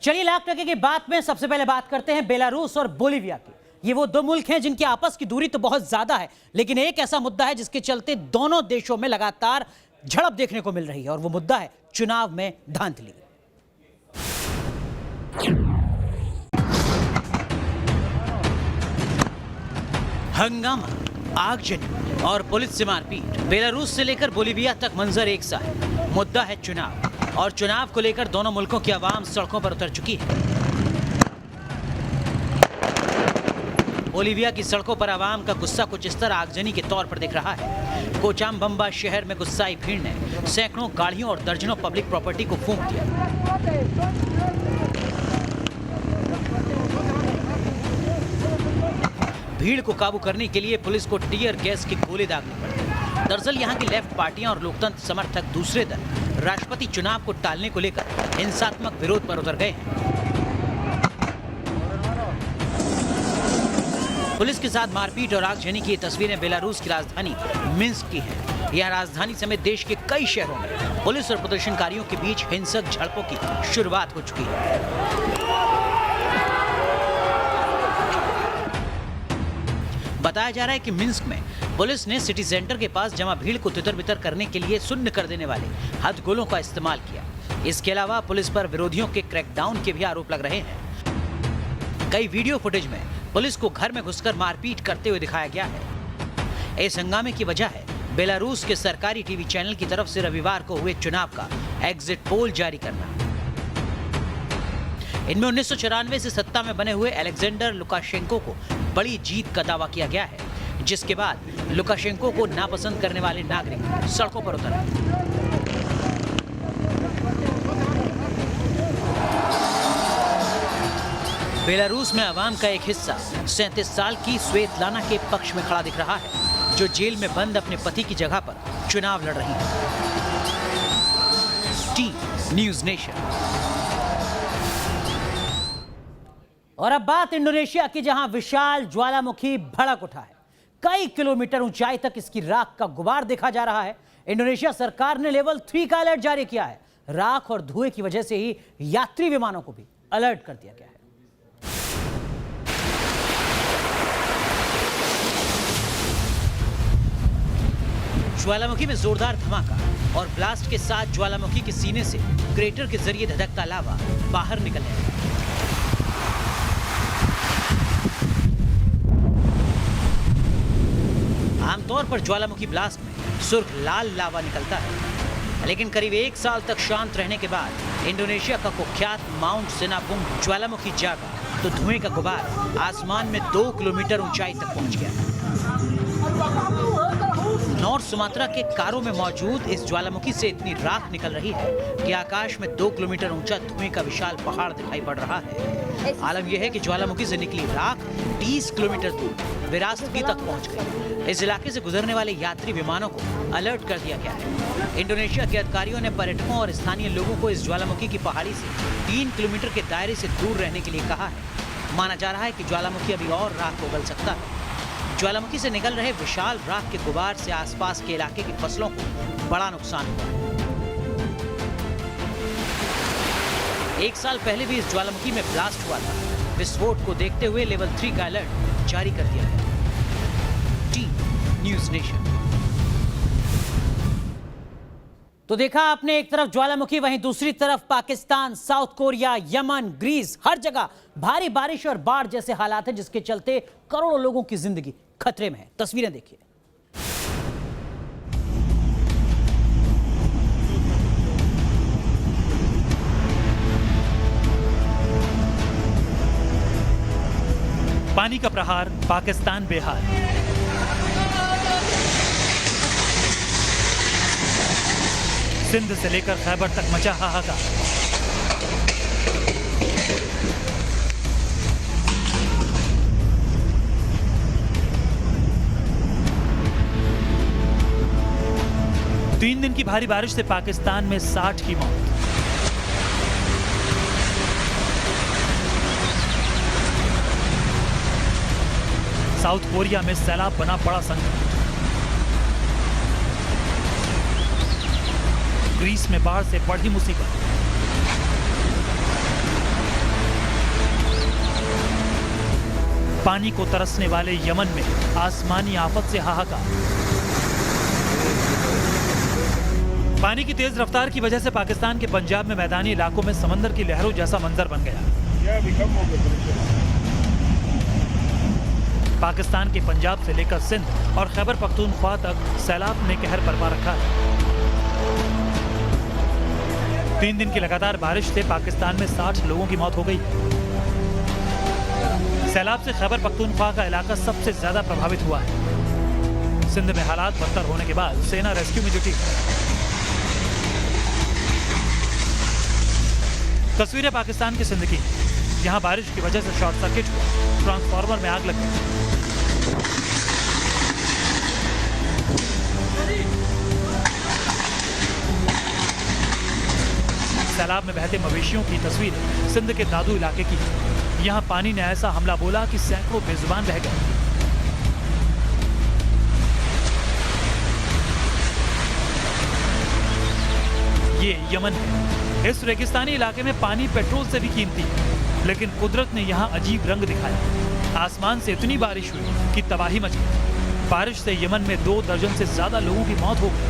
चलिए लाख टके की बात में सबसे पहले बात करते हैं बेलारूस और बोलिविया की। ये वो दो मुल्क हैं जिनकी आपस की दूरी तो बहुत ज्यादा है, लेकिन एक ऐसा मुद्दा है जिसके चलते दोनों देशों में लगातार झड़प देखने को मिल रही है और वो मुद्दा है चुनाव में धांधली। हंगामा, आगजनी और पुलिस से मारपीट। बेलारूस से लेकर बोलिविया तक मंजर एक सा है। मुद्दा है चुनाव और चुनाव को लेकर दोनों मुल्कों की आवाम सड़कों पर उतर चुकी है। बोलिविया की सड़कों पर आवाम का गुस्सा कुछ इस तरह आगजनी के तौर पर दिख रहा है। कोचाम्बम्बा शहर में गुस्साई भीड़ ने सैकड़ों गाड़ियों और दर्जनों पब्लिक प्रॉपर्टी को फूंक दिया। भीड़ को काबू करने के लिए पुलिस को टीयर गैस के गोले दागने पड़े। दरअसल यहाँ की लेफ्ट पार्टियां और लोकतंत्र समर्थक दूसरे दल राष्ट्रपति चुनाव को टालने को लेकर हिंसात्मक विरोध पर उतर गए हैं। पुलिस के साथ मारपीट और आगजनी की तस्वीरें बेलारूस की राजधानी मिन्स्क की हैं। यह राजधानी समेत देश के कई शहरों में पुलिस और प्रदर्शनकारियों के बीच हिंसक झड़पों की शुरुआत हो चुकी है। बताया जा रहा है कि मिन्स्क में पुलिस ने सिटी सेंटर के पास जमा भीड़ को तितर-बितर करने के लिए सुन्न कर देने वाले हथगोलों का इस्तेमाल किया। इसके अलावा पुलिस पर विरोधियों के क्रैकडाउन के भी आरोप लग रहे हैं। कई वीडियो फुटेज में पुलिस को घर में घुसकर मारपीट करते हुए दिखाया गया है। इस हंगामे की वजह है बेलारूस के सरकारी टीवी चैनल की तरफ से रविवार को हुए चुनाव का एग्जिट पोल जारी करना। इनमें 1994 से सत्ता में बने हुए अलेक्जेंडर लुकाशेंको को बड़ी जीत का दावा किया गया है, जिसके बाद लुकाशेंको को नापसंद करने वाले नागरिक सड़कों पर उतरे। बेलारूस में आवाम का एक हिस्सा 37 साल की स्वेतलाना के पक्ष में खड़ा दिख रहा है, जो जेल में बंद अपने पति की जगह पर चुनाव लड़ रही है। T News nation. और अब बात इंडोनेशिया की, जहां विशाल ज्वालामुखी भड़क उठा है। कई किलोमीटर ऊंचाई तक इसकी राख का गुबार देखा जा रहा है। इंडोनेशिया सरकार ने लेवल 3 का अलर्ट जारी किया है। राख और धुएं की वजह से ही यात्री विमानों को भी अलर्ट कर दिया गया है। ज्वालामुखी में जोरदार धमाका और ब्लास्ट के साथ ज्वालामुखी के सीने से क्रेटर के जरिए धधकता लावा बाहर निकलने लगा। आमतौर पर ज्वालामुखी ब्लास्ट में सुर्ख लाल लावा निकलता है, लेकिन करीब 1 साल तक शांत रहने के बाद इंडोनेशिया का कुख्यात माउंट सिनापुंग ज्वालामुखी जागा तो धुएं का गुबार आसमान में 2 किलोमीटर ऊंचाई तक पहुंच गया। नॉर्थ सुमात्रा के कारो में मौजूद इस ज्वालामुखी से इतनी राख निकल रही है कि आकाश में 2 किलोमीटर ऊंचा धुएं का विशाल पहाड़ दिखाई पड़ रहा है। आलम यह है कि ज्वालामुखी से निकली राख 30 किलोमीटर दूर विरासतगी तक पहुंच गई। इस इलाके से गुजरने वाले यात्री विमानों को अलर्ट कर दिया गया है। इंडोनेशिया के अधिकारियों ने पर्यटकों और स्थानीय लोगों को इस ज्वालामुखी की पहाड़ी से 3 किलोमीटर के दायरे से दूर रहने के लिए कहा है। माना जा रहा है कि ज्वालामुखी अभी और राख को उगल सकता है। ज्वालामुखी से निकल रहे विशाल राख के गुबार से आसपास के इलाके की फसलों को बड़ा नुकसान हुआ। 1 साल पहले भी इस ज्वालामुखी में ब्लास्ट हुआ था। विस्फोट को देखते हुए लेवल 3 का अलर्ट जारी कर दिया गया। T News Nation. तो देखा आपने, एक तरफ ज्वालामुखी, वहीं दूसरी तरफ Pakistan, South Korea, Yemen, Greece, हर जगह भारी बारिश और बाढ़ जैसे हालात हैं, जिसके चलते करोड़ों लोगों की जिंदगी खतरे में है। तस्वीरें देखिए। पानी का प्रहार, पाकिस्तान बेहाल। सिंध से लेकर खैबर तक मचा हाहाकार। तीन दिन की भारी बारिश से पाकिस्तान में 60 की मौत। साउथ कोरिया में सैलाब बना बड़ा संकट। ग्रीस में बाढ़ से बढ़ी मुसीबत। पानी को तरसने वाले यमन में आसमानी आफत से हाहाकार। पानी की तेज रफ्तार की वजह से पाकिस्तान के पंजाब में मैदानी इलाकों में समंदर की लहरों जैसा मंजर बन गया। पाकिस्तान के पंजाब से लेकर सिंध और खैबर पख्तूनख्वा तक सैलाब ने कहर बरपा रखा है। 3 दिन की लगातार बारिश से पाकिस्तान में 60 लोगों की मौत हो गई। सैलाब से खैबर पख्तूनख्वा का इलाका सबसे ज्यादा प्रभावित हुआ है। सिंध में हालात बदतर होने के बाद सेना रेस्क्यू में जुटी। तस्वीरें पाकिस्तान के सिंध की। यहां बारिश की वजह से शॉर्ट सर्किट हुआ, ट्रांसफार्मर में आग लग गई। सैलाब में बहते मवेशियों की तस्वीर सिंध के दादू इलाके की। यहां पानी ने ऐसा हमला बोला कि सैकड़ों बेजुबान रह गए। ये यमन है। इस रेगिस्तानी इलाके में पानी पेट्रोल से भी कीमती है, लेकिन कुदरत ने यहाँ अजीब रंग दिखाया। आसमान से इतनी बारिश हुई कि तबाही मच गई। बारिश से यमन में 2 दर्जन से ज्यादा लोगों की मौत हो गई।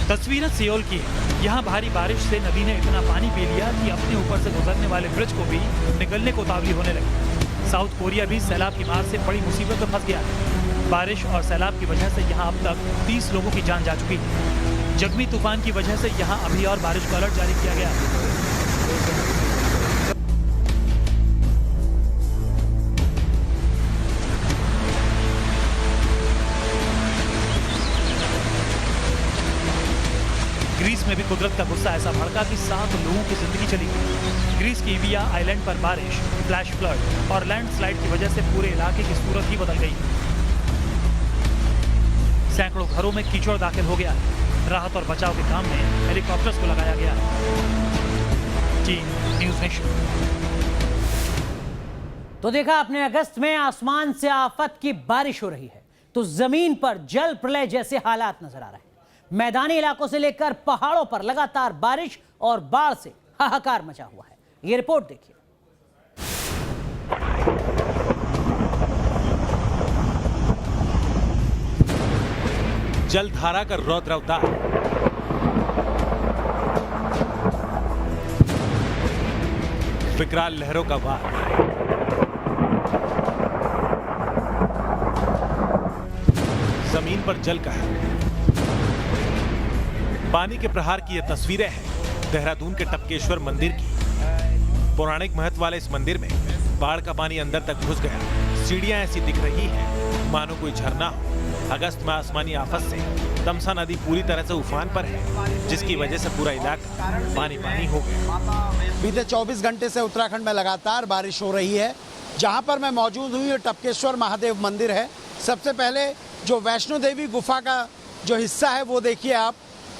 तस्वीरें सियोल की है। यहाँ भारी बारिश से नदी ने इतना पानी पी लिया कि अपने ऊपर से गुजरने वाले ब्रिज को भी निकलने को उतावली होने लगी। साउथ कोरिया भी सैलाब की मार से बड़ी मुसीबत में फंस गया है। बारिश और सैलाब की वजह से यहाँ अब तक 30 लोगों की जान जा चुकी है। जगमी तूफान की वजह से यहाँ अभी और बारिश का अलर्ट जारी किया गया है। ग्रीस में भी कुदरत का गुस्सा ऐसा भड़का कि 7 लोगों की जिंदगी चली गई। ग्रीस की इविया आइलैंड पर बारिश, फ्लैश फ्लड और लैंडस्लाइड की वजह से पूरे इलाके की सूरत ही बदल गई। सैकड़ों घरों में कीचड़ दाखिल हो गया है। राहत और बचाव के काम में हेलीकॉप्टर्स को लगाया गया है। जी न्यूज़ नेशन। तो देखा आपने, अगस्त में आसमान से आफत की बारिश हो रही है तो जमीन पर जल प्रलय जैसे हालात नजर आ रहे हैं। मैदानी इलाकों से लेकर पहाड़ों पर लगातार बारिश और बाढ़ से हाहाकार मचा हुआ है। ये रिपोर्ट देखिए। जलधारा का रौद्र अवतार, विकराल लहरों का वार, जमीन पर जल का है। पानी के प्रहार की ये तस्वीरें हैं देहरादून के टपकेश्वर मंदिर की। पौराणिक महत्व वाले इस मंदिर में बाढ़ का पानी अंदर तक घुस गया। सीढ़ियां ऐसी दिख रही हैं मानो कोई झरना हो। अगस्त में आसमानी आफत से तमसा नदी पूरी तरह से उफान पर है, जिसकी वजह से पूरा इलाका पानी पानी हो गया। बीते 24 घंटे से उत्तराखंड में लगातार बारिश हो रही है। जहां पर मैं मौजूद हूँ ये टपकेश्वर महादेव मंदिर है। सबसे पहले जो वैष्णो देवी गुफा का जो हिस्सा है वो देखिए आप।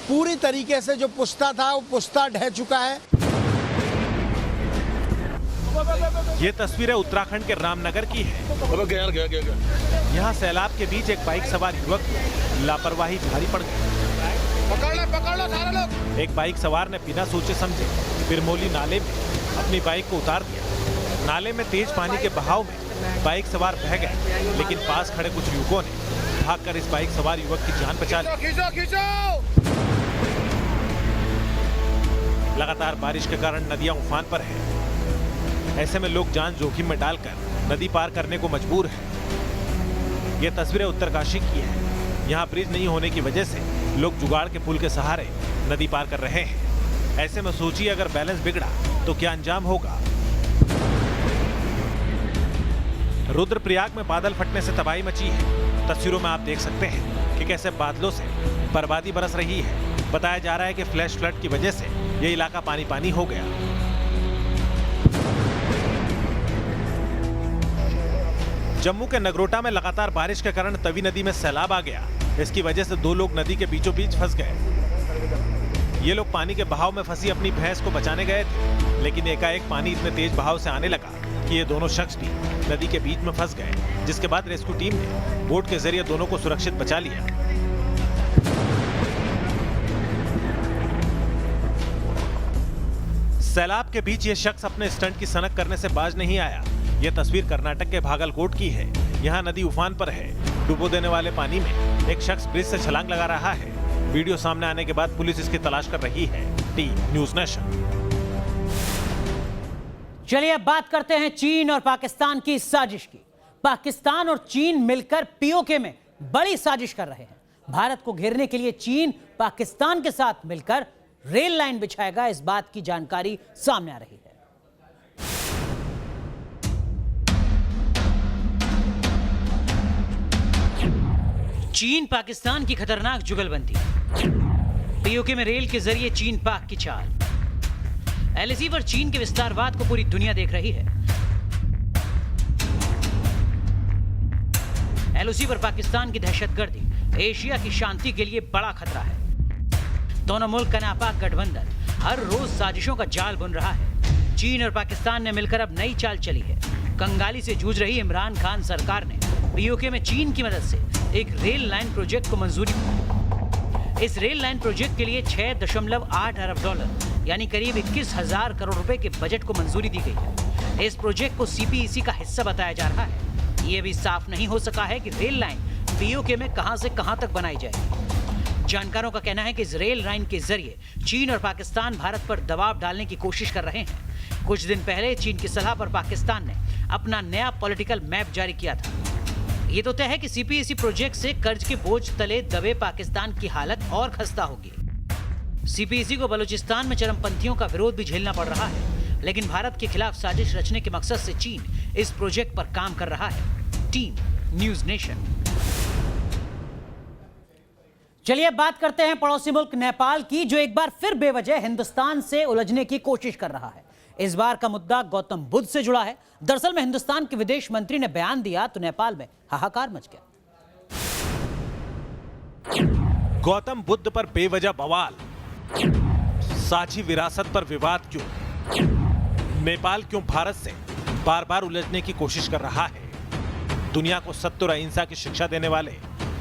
पूरी तरीके से जो पुस्ता था वो पुस्ता ढह चुका है। ये तस्वीरें उत्तराखंड के रामनगर की है। यहाँ सैलाब के बीच एक बाइक सवार युवक को लापरवाही भारी पड़ गई। पकड़ लो सारे लोग। एक बाइक सवार ने बिना सोचे समझे बिरमोली नाले में अपनी बाइक को उतार दिया। नाले में तेज पानी के बहाव में बाइक सवार बह गए, लेकिन पास खड़े कुछ युवकों ने भागकर इस बाइक सवार युवक की जान बचा ली। लगातार बारिश के कारण नदियां उफान पर हैं। ऐसे में लोग जान जोखिम में डालकर नदी पार करने को मजबूर हैं। ये तस्वीरें उत्तरकाशी की हैं। यहाँ ब्रिज नहीं होने की वजह से लोग जुगाड़ के पुल के सहारे नदी पार कर रहे हैं। ऐसे में सोचिए अगर बैलेंस बिगड़ा तो क्या अंजाम होगा। रुद्रप्रयाग में बादल फटने से तबाही मची है। तस्वीरों में आप देख सकते हैं कि कैसे बादलों से बर्बादी बरस रही है। बताया जा रहा है कि फ्लैश फ्लड की वजह से यह इलाका पानी पानी हो गया। जम्मू के नगरोटा में लगातार बारिश के कारण तवी नदी में सैलाब आ गया। इसकी वजह से 2 लोग नदी के बीचों बीच फंस गए। ये लोग पानी के बहाव में फंसी अपनी भैंस को बचाने गए थे, लेकिन एकाएक पानी इतने तेज बहाव से आने लगा कि ये दोनों शख्स भी नदी के बीच में फंस गए, जिसके बाद रेस्क्यू टीम ने बोट के जरिए दोनों को सुरक्षित बचा लिया। सैलाब के बीच ये शख्स अपने स्टंट की सनक करने से बाज नहीं आया। ये तस्वीर कर्नाटक के भागलकोट की है। यहाँ नदी उफान पर है। डुबो देने वाले पानी में एक शख्स ब्रिज से छलांग लगा रहा है। वीडियो सामने आने के बाद पुलिस इसकी तलाश कर रही है। T News nation. चलिए अब बात करते हैं चीन और पाकिस्तान की साजिश की। पाकिस्तान और चीन मिलकर पीओके में बड़ी साजिश कर रहे हैं। भारत को घेरने के लिए चीन पाकिस्तान के साथ मिलकर रेल लाइन बिछाएगा, इस बात की जानकारी सामने आ रही है। चीन पाकिस्तान की खतरनाक जुगलबंदी। पीओके में रेल के जरिए चीन पाक की चाल। एलएसी पर चीन के विस्तारवाद को पूरी दुनिया देख रही है। एलओसी पर पाकिस्तान की दहशतगर्दी एशिया की शांति के लिए बड़ा खतरा है। दोनों मुल्क का नापाक गठबंधन हर रोज साजिशों का जाल बुन रहा है। चीन और पाकिस्तान ने मिलकर अब नई चाल चली है। कंगाली से जूझ रही इमरान खान सरकार ने पीओके में चीन की मदद से एक रेल लाइन प्रोजेक्ट को मंजूरी दी। इस रेल लाइन प्रोजेक्ट के लिए 6.8 अरब डॉलर यानी करीब 21,000 करोड़ रुपए के बजट को मंजूरी दी गई है। इस प्रोजेक्ट को सीपीईसी का हिस्सा बताया जा रहा है। ये भी साफ नहीं हो सका है कि रेल लाइन पीओके में कहां से कहां तक बनाई जाएगी। जानकारों का कहना है कि इस रेल लाइन के जरिए चीन और पाकिस्तान भारत पर दबाव डालने की कोशिश कर रहे हैं। कुछ दिन पहले चीन की सलाह पर पाकिस्तान ने अपना नया पॉलिटिकल मैप जारी किया था। ये तो तय है कि सीपीईसी प्रोजेक्ट से कर्ज के बोझ तले दबे पाकिस्तान की हालत और खस्ता होगी। सीपीईसी को बलूचिस्तान में चरमपंथियों का विरोध भी झेलना पड़ रहा है, लेकिन भारत के खिलाफ साजिश रचने के मकसद से चीन इस प्रोजेक्ट पर काम कर रहा है। Team news nation. चलिए अब बात करते हैं पड़ोसी मुल्क नेपाल की, जो एक बार फिर बेवजह हिंदुस्तान से उलझने की कोशिश कर रहा है। इस बार का मुद्दा गौतम बुद्ध से जुड़ा है। दरअसल में हिंदुस्तान के विदेश मंत्री ने बयान दिया तो नेपाल में हाहाकार मच गया। गौतम बुद्ध पर बेवजह बवाल। साझी विरासत पर विवाद क्यों? नेपाल क्यों भारत से बार बार उलझने की कोशिश कर रहा है? दुनिया को सत्य और अहिंसा की शिक्षा देने वाले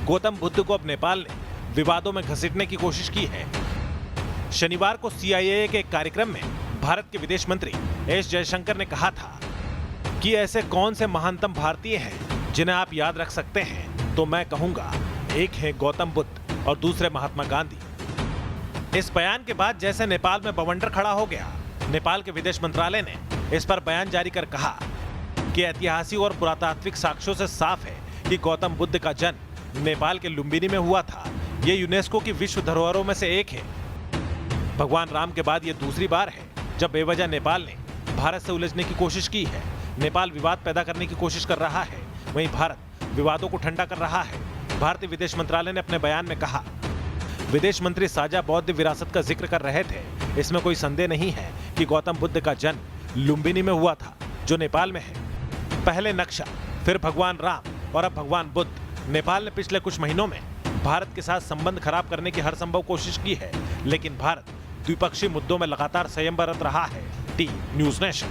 गौतम बुद्ध को अब नेपाल ने विवादों में घसीटने की कोशिश की है। शनिवार को सीआईए के एक कार्यक्रम में भारत के विदेश मंत्री एस जयशंकर ने कहा था कि ऐसे कौन से महानतम भारतीय हैं जिन्हें आप याद रख सकते हैं, तो मैं कहूंगा एक है गौतम बुद्ध और दूसरे महात्मा गांधी। इस बयान के बाद जैसे नेपाल में बवंडर खड़ा हो गया। नेपाल के विदेश मंत्रालय ने इस पर बयान जारी कर कहा कि ऐतिहासिक और पुरातात्विक साक्ष्यों से साफ है कि गौतम बुद्ध का जन्म नेपाल के लुम्बिनी में हुआ था। ये यूनेस्को की विश्व धरोहरों में से एक है। भगवान राम के बाद ये दूसरी बार है जब बेवजह नेपाल ने भारत से उलझने की कोशिश की है। नेपाल विवाद पैदा करने की कोशिश कर रहा है, वहीं भारत विवादों को ठंडा कर रहा है। भारतीय विदेश मंत्रालय ने अपने बयान में कहा, विदेश मंत्री साझा बौद्ध विरासत का जिक्र कर रहे थे। इसमें कोई संदेह नहीं है कि गौतम बुद्ध का जन्म लुम्बिनी में हुआ था, जो नेपाल में है। पहले नक्शा, फिर भगवान राम और अब भगवान बुद्ध। नेपाल ने पिछले कुछ महीनों में भारत के साथ संबंध खराब करने की हर संभव कोशिश की है, लेकिन भारत द्विपक्षीय मुद्दों में लगातार संयम बरत रहा है। T News nation.